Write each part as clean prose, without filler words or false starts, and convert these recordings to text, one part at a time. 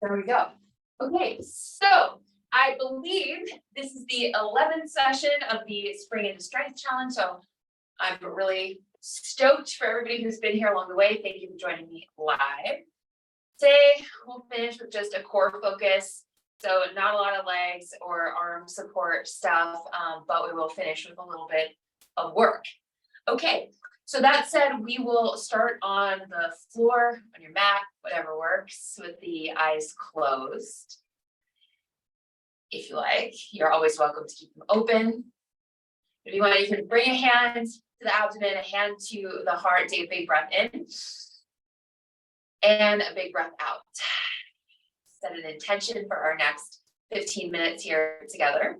There we go. Okay, so I believe this is the 11th session of the Spring into Strength Challenge. So I'm really stoked for everybody who's been here along the way. Thank you for joining me live. Today, we'll finish with just a core focus. So not a lot of legs or arm support stuff, but we will finish with a little bit of work. Okay, so that said, we will start on the floor, on your mat, whatever works, with the eyes closed. If you like, you're always welcome to keep them open. If you want, you can bring a hand to the abdomen, a hand to the heart, take a big breath in, and a big breath out. Set an intention for our next 15 minutes here together.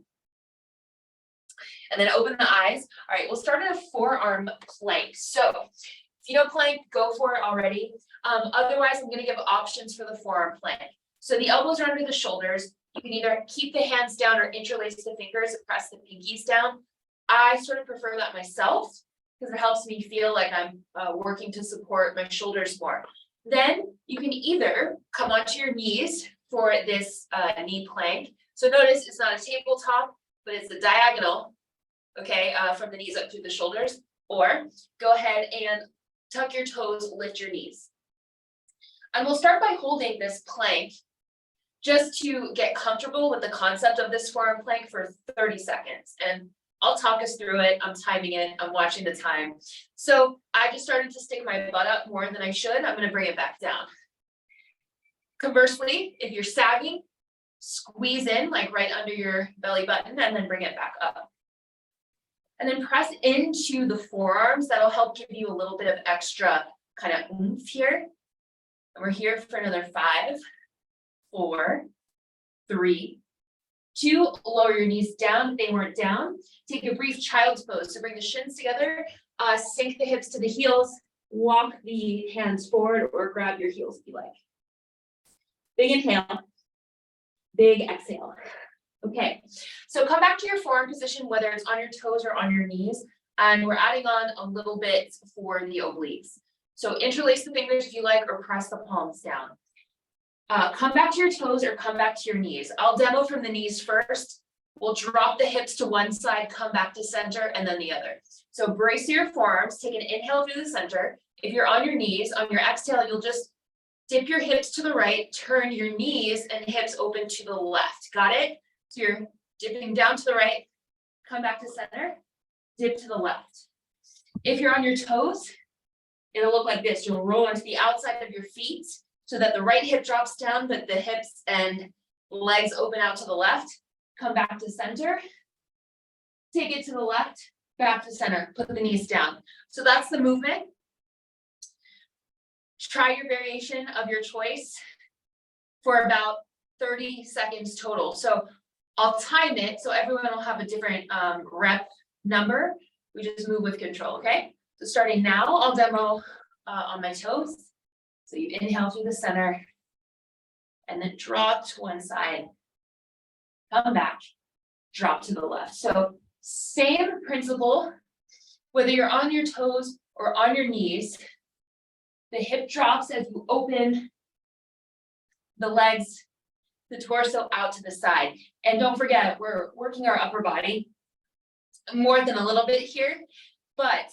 And then open the eyes. All right, we'll start in a forearm plank. So if you know plank, go for it already. Otherwise, I'm going to give options for the forearm plank. So the elbows are under the shoulders. You can either keep the hands down or interlace the fingers and press the pinkies down. I sort of prefer that myself because it helps me feel like I'm working to support my shoulders more. Then you can either come onto your knees for this knee plank. So notice it's not a tabletop, but it's a diagonal, okay, from the knees up to the shoulders. Or go ahead and tuck your toes, lift your knees. And we'll start by holding this plank just to get comfortable with the concept of this forearm plank for 30 seconds. And I'll talk us through it. I'm timing it. I'm watching the time. So I just started to stick my butt up more than I should. I'm going to bring it back down. Conversely, if you're sagging, squeeze in like right under your belly button and then bring it back up. And then press into the forearms. That'll help give you a little bit of extra kind of oomph here. And we're here for another 5, 4, 3, 2. Lower your knees down if they weren't down. Take a brief child's pose. So bring the shins together, sink the hips to the heels, walk the hands forward or grab your heels if you like. Big inhale, big exhale. Okay, so come back to your forearm position, whether it's on your toes or on your knees, and we're adding on a little bit for the obliques. So interlace the fingers if you like, or press the palms down. Come back to your toes or come back to your knees. I'll demo from the knees first. We'll drop the hips to one side, come back to center, and then the other. So brace your forearms, take an inhale through the center. If you're on your knees, on your exhale, you'll just dip your hips to the right, turn your knees and hips open to the left. Got it? So you're dipping down to the right, come back to center, dip to the left. If you're on your toes, it'll look like this. You'll roll onto the outside of your feet so that the right hip drops down, but the hips and legs open out to the left. Come back to center, take it to the left, back to center, put the knees down. So that's the movement. Try your variation of your choice for about 30 seconds total. So I'll time it so everyone will have a different rep number. We just move with control, okay? So starting now, I'll demo on my toes. So you inhale through the center and then drop to one side, come back, drop to the left. So same principle, whether you're on your toes or on your knees. The hip drops as you open the legs, the torso out to the side. And don't forget, we're working our upper body more than a little bit here, but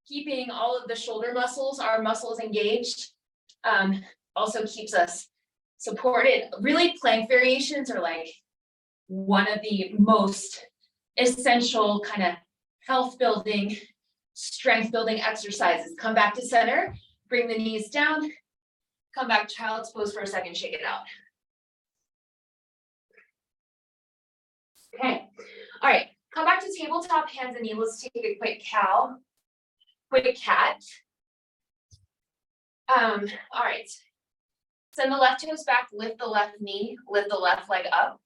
keeping all of the shoulder muscles, our muscles engaged, also keeps us supported. Really, plank variations are like one of the most essential kind of health building, strength building exercises. Come back to center. Bring the knees down, come back child's pose for a second, shake it out. Okay, all right, come back to tabletop, hands and knees. Let's take a quick cow, quick cat. All right, send the left toes back, lift the left knee, lift the left leg up,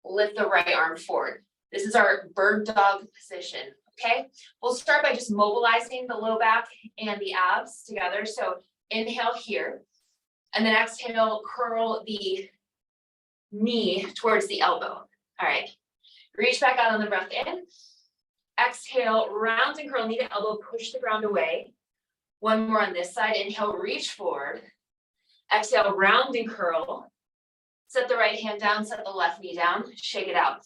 lift the right arm forward. This is our bird dog position. Okay, we'll start by just mobilizing the low back and the abs together. So inhale here, and then exhale, curl the knee towards the elbow. All right, reach back out on the breath in. Exhale, round and curl, knee to elbow, push the ground away. One more on this side, inhale, reach forward. Exhale, round and curl. Set the right hand down, set the left knee down, shake it out.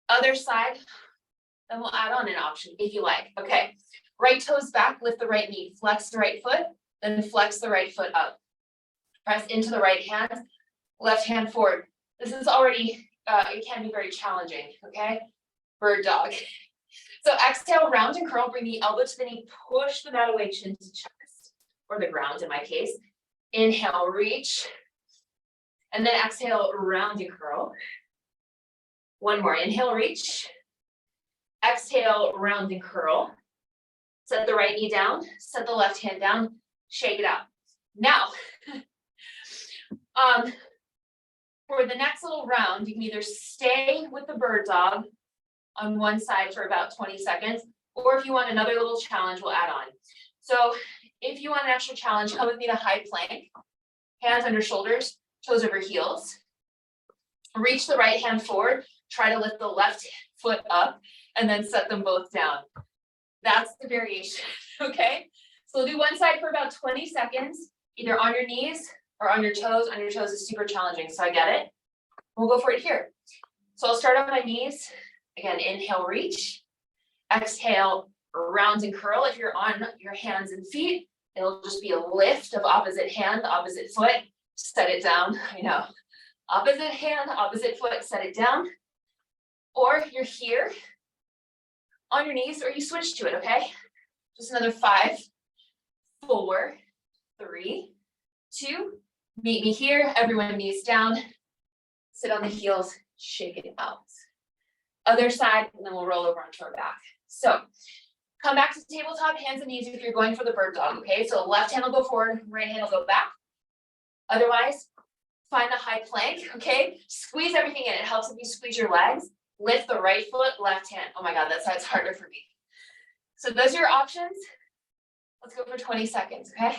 Other side, then we'll add on an option if you like. Okay, right toes back, lift the right knee, flex the right foot, then flex the right foot up. Press into the right hand, left hand forward. This is already, it can be very challenging, okay? Bird dog. So exhale, round and curl, bring the elbow to the knee, push the mat away, chin to chest, or the ground in my case. Inhale, reach. And then exhale, round and curl. One more, inhale, reach. Exhale, round and curl. Set the right knee down, set the left hand down, shake it out. Now, for the next little round, you can either stay with the bird dog on one side for about 20 seconds, or if you want another little challenge, we'll add on. So if you want an extra challenge, come with me to high plank, hands under shoulders, toes over heels. Reach the right hand forward, try to lift the left foot up, and then set them both down. That's the variation, okay? So we'll do one side for about 20 seconds, either on your knees or on your toes. On your toes is super challenging, so I get it. We'll go for it here. So I'll start on my knees. Again, inhale, reach. Exhale, round and curl. If you're on your hands and feet, it'll just be a lift of opposite hand, opposite foot, set it down. I know. Opposite hand, opposite foot, set it down. Or you're here on your knees, or you switch to it, okay? Just another 5, 4, 3, 2, meet me here. Everyone knees down, sit on the heels, shake it out. Other side, and then we'll roll over onto our back. So come back to tabletop, hands and knees if you're going for the bird dog, okay? So left hand will go forward, right hand will go back. Otherwise, find the high plank, okay? Squeeze everything in. It helps if you squeeze your legs. Lift the right foot, left hand. Oh my God, that side's harder for me. So those are your options. Let's go for 20 seconds, okay?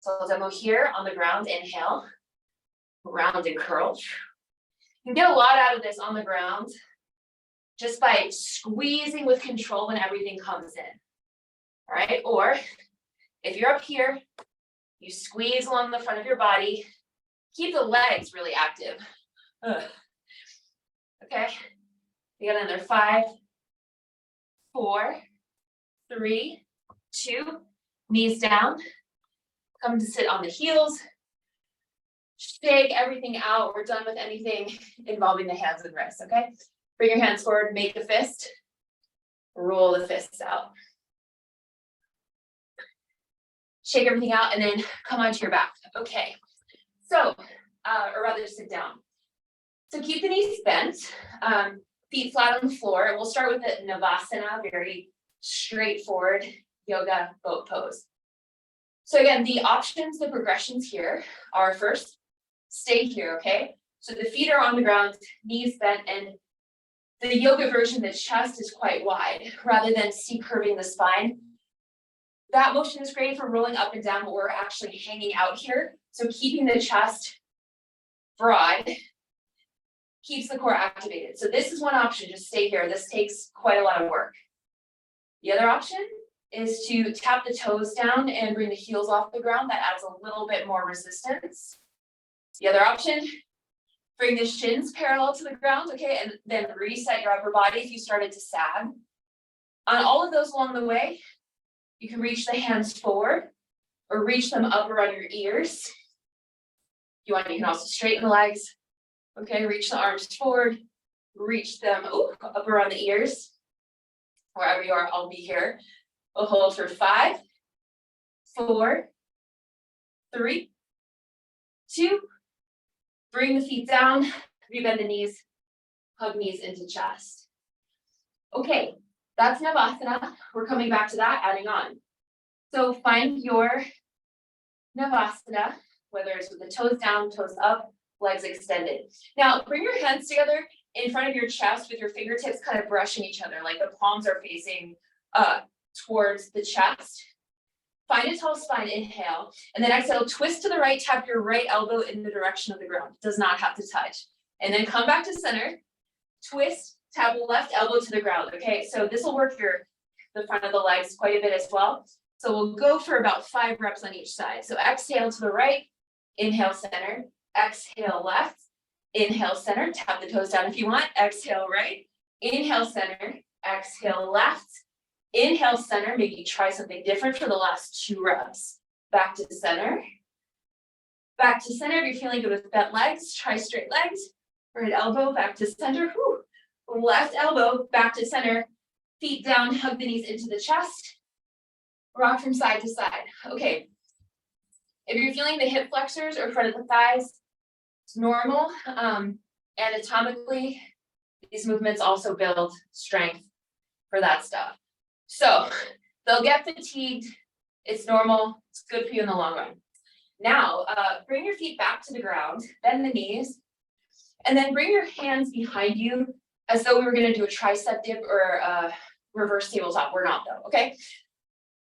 So I'll demo here on the ground, inhale, round and curl. You can get a lot out of this on the ground just by squeezing with control when everything comes in, all right? Or if you're up here, you squeeze along the front of your body, keep the legs really active. Okay, you got another 5, 4, 3, 2, knees down, come to sit on the heels, shake everything out. We're done with anything involving the hands and wrists, okay? Bring your hands forward, make a fist, roll the fists out. Shake everything out and then come onto your back. Okay, so, or rather sit down. So keep the knees bent, feet flat on the floor. And we'll start with the Navasana, very straightforward yoga boat pose. So again, the options, the progressions here are first, stay here, okay? So the feet are on the ground, knees bent, and the yoga version, the chest is quite wide rather than C-curving the spine. That motion is great for rolling up and down, but we're actually hanging out here. So keeping the chest broad keeps the core activated. So this is one option, just stay here. This takes quite a lot of work. The other option is to tap the toes down and bring the heels off the ground. That adds a little bit more resistance. The other option, bring the shins parallel to the ground, okay, and then reset your upper body if you started to sag. On all of those along the way, you can reach the hands forward or reach them up around your ears. If you want, you can also straighten the legs. Okay, reach the arms forward, reach them up around the ears. Wherever you are, I'll be here. We'll hold for 5, 4, 3, 2, bring the feet down, rebend the knees, hug knees into chest. Okay, that's Navasana. We're coming back to that, adding on. So find your Navasana, whether it's with the toes down, toes up, legs extended. Now, bring your hands together in front of your chest with your fingertips kind of brushing each other, like the palms are facing towards the chest. Find a tall spine, inhale, and then exhale, twist to the right, tap your right elbow in the direction of the ground. Does not have to touch. And then come back to center, twist, tap left elbow to the ground, okay? So this will work the front of the legs quite a bit as well. So we'll go for about 5 reps on each side. So exhale to the right, Inhale, center. Exhale, left. Inhale, center. Tap the toes down if you want. Exhale, right. Inhale, center. Exhale, left. Inhale, center. Maybe try something different for the last 2 reps. Back to center. Back to center. If you're feeling good with bent legs, try straight legs. Right elbow, back to center. Whew. Left elbow, back to center. Feet down, hug the knees into the chest. Rock from side to side. Okay. If you're feeling the hip flexors or front of the thighs, it's normal. Anatomically, these movements also build strength for that stuff. So they'll get fatigued. It's normal. It's good for you in the long run. Now, bring your feet back to the ground, bend the knees, and then bring your hands behind you as though we were going to do a tricep dip or a reverse tabletop. We're not though, okay?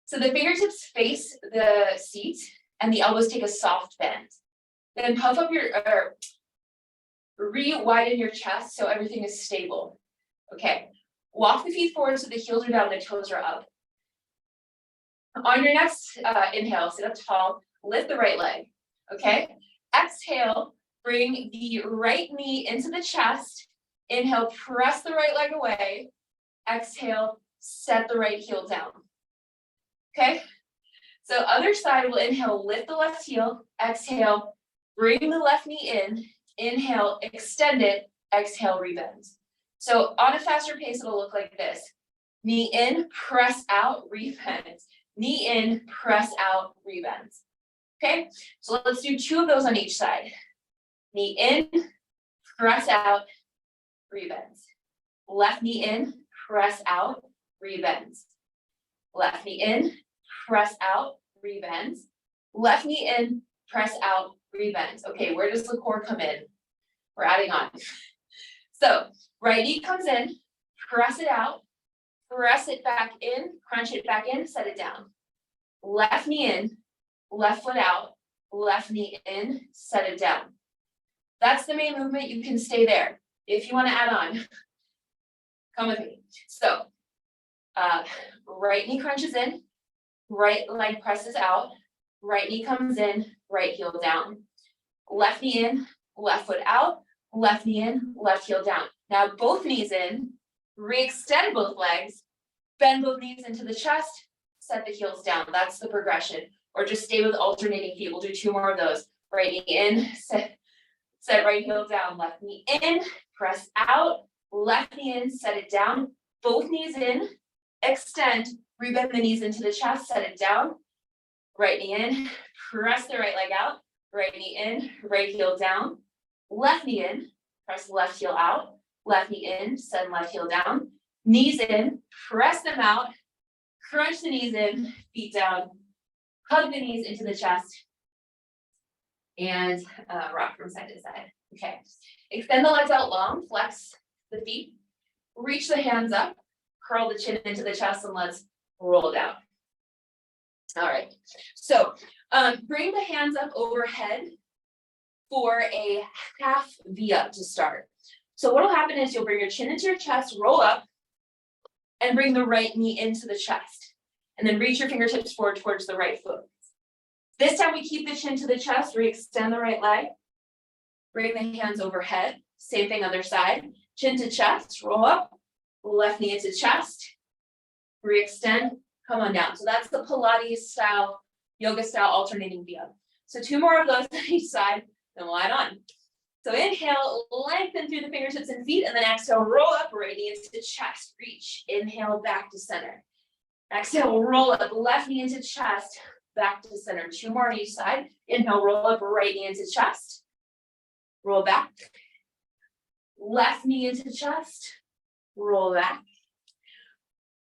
So the fingertips face the seat and the elbows take a soft bend. Then puff up your, re-widen your chest so everything is stable. Okay, walk the feet forward so the heels are down, the toes are up. On your next inhale, sit up tall, lift the right leg, okay? Exhale, bring the right knee into the chest. Inhale, press the right leg away. Exhale, set the right heel down. Okay? So other side, we'll inhale, lift the left heel. Exhale, bring the left knee in. Inhale, extend it. Exhale, rebend. So on a faster pace, it'll look like this. Knee in, press out, rebend. Knee in, press out, rebend. Okay? So let's do 2 of those on each side. Knee in, press out, rebend. Left knee in, press out, rebend. Left knee in, press out, rebend. Left knee in, press out, rebend. Okay, where does the core come in? We're adding on. So right knee comes in, press it out, press it back in, crunch it back in, set it down. Left knee in, left foot out, left knee in, set it down. That's the main movement. You can stay there. If you want to add on, come with me. So right knee crunches in, right leg presses out, right knee comes in, right heel down. Left knee in, left foot out, left knee in, left heel down. Now both knees in, re-extend both legs, bend both knees into the chest, set the heels down. That's the progression. Or just stay with alternating feet. We'll do 2 more of those. Right knee in, set right heel down, left knee in, press out, left knee in, set it down, both knees in, extend, rebend the knees into the chest, set it down, right knee in, press the right leg out, right knee in, right heel down, left knee in, press left heel out, left knee in, send left heel down, knees in, press them out, crunch the knees in, feet down, hug the knees into the chest, and rock from side to side. Okay, extend the legs out long, flex the feet, reach the hands up, curl the chin into the chest, and let's roll down. All right, so bring the hands up overhead for a half V-up to start. So what will happen is you'll bring your chin into your chest, roll up, and bring the right knee into the chest. And then reach your fingertips forward towards the right foot. This time we keep the chin to the chest, re-extend the right leg, bring the hands overhead, same thing other side, chin to chest, roll up, left knee into chest, re-extend, come on down. So that's the Pilates style, yoga style alternating V-up. So 2 more of those on each side, then we'll add on. So inhale, lengthen through the fingertips and feet, and then exhale, roll up, right knee into the chest, reach, inhale, back to center. Exhale, roll up, left knee into chest, back to center. 2 more on each side. Inhale, roll up, right knee into chest. Roll back. Left knee into chest. Roll back.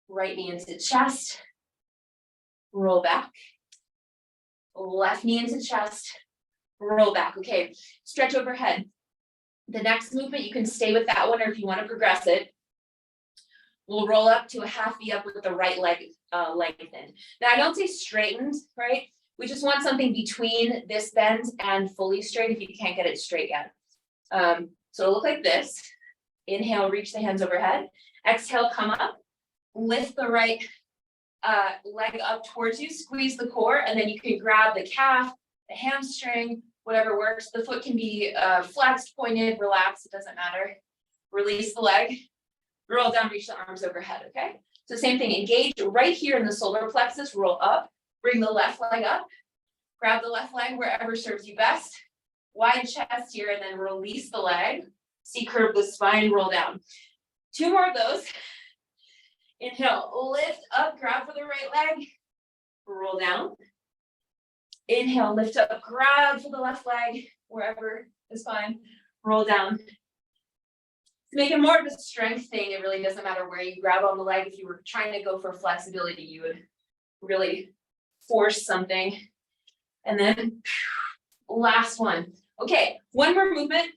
Right knee into chest. Roll back. Left knee into chest. Roll back. Okay, stretch overhead. The next movement, you can stay with that one, or if you want to progress it, we'll roll up to a half V-up with the right leg lengthened. Now I don't say straightened, right? We just want something between this bend and fully straight if you can't get it straight yet. So it'll look like this. Inhale, reach the hands overhead. Exhale, come up. Lift the right leg up towards you, squeeze the core, and then you can grab the calf, the hamstring, whatever works. The foot can be flexed, pointed, relaxed, it doesn't matter. Release the leg, roll down, reach the arms overhead, okay? So same thing, engage right here in the solar plexus, roll up, bring the left leg up, grab the left leg wherever serves you best, wide chest here, and then release the leg, see curve the spine, roll down. 2 more of those. Inhale, lift up, grab for the right leg, roll down. Inhale, lift up, grab for the left leg, wherever is fine, roll down. To make it more of a strength thing, it really doesn't matter where you grab on the leg. If you were trying to go for flexibility, you would really force something. And then last one. Okay, one more movement.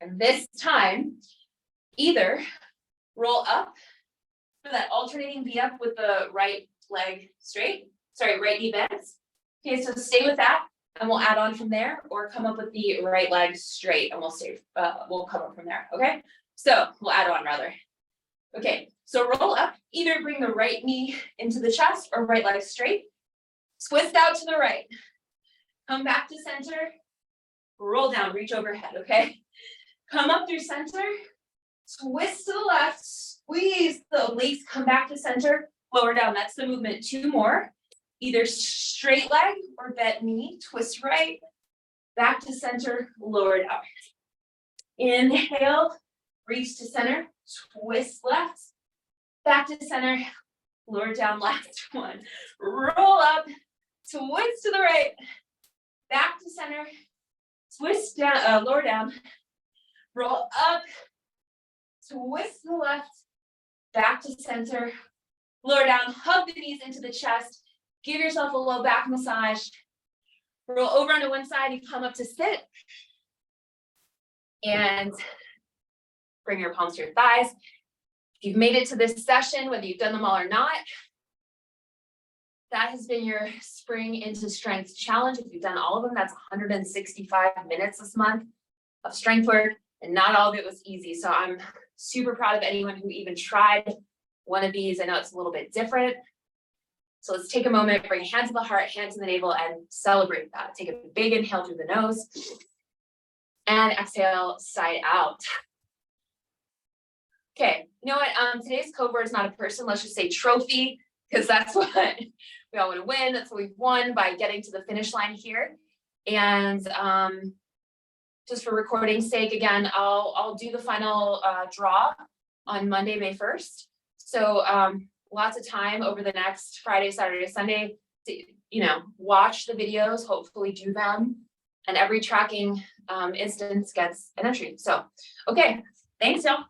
And this time, either roll up for that alternating V up with the right leg straight. Sorry, right knee bends. Okay, so stay with that and we'll add on from there, or come up with the right leg straight and we'll come up from there, okay? So we'll add on rather. Okay, so roll up, either bring the right knee into the chest or right leg straight. Twist out to the right. Come back to center, roll down, reach overhead, okay? Come up through center, twist to the left, squeeze the obliques, come back to center, lower down. That's the movement. 2 more. Either straight leg or bent knee, twist right, back to center, lower down. Inhale, reach to center, twist left, back to center, lower down, last one. Roll up, twist to the right, back to center, twist down, lower down, roll up, twist to the left, back to center, lower down, hug the knees into the chest, give yourself a low back massage, roll over onto one side, you come up to sit, and bring your palms to your thighs. If you've made it to this session, whether you've done them all or not, that has been your Spring into Strength challenge. If you've done all of them, that's 165 minutes this month of strength work, and not all of it was easy. So I'm super proud of anyone who even tried one of these. I know it's a little bit different. So let's take a moment, bring hands to the heart, hands to the navel, and celebrate that. Take a big inhale through the nose and exhale side out. Okay, you know what? Today's code word is not a person. Let's just say trophy, because that's what we all want to win. That's what we've won by getting to the finish line here. And just for recording's sake, again, I'll do the final draw on Monday, May 1st. So lots of time over the next Friday, Saturday, Sunday to, watch the videos, hopefully do them. And every tracking instance gets an entry. So, okay, thanks y'all.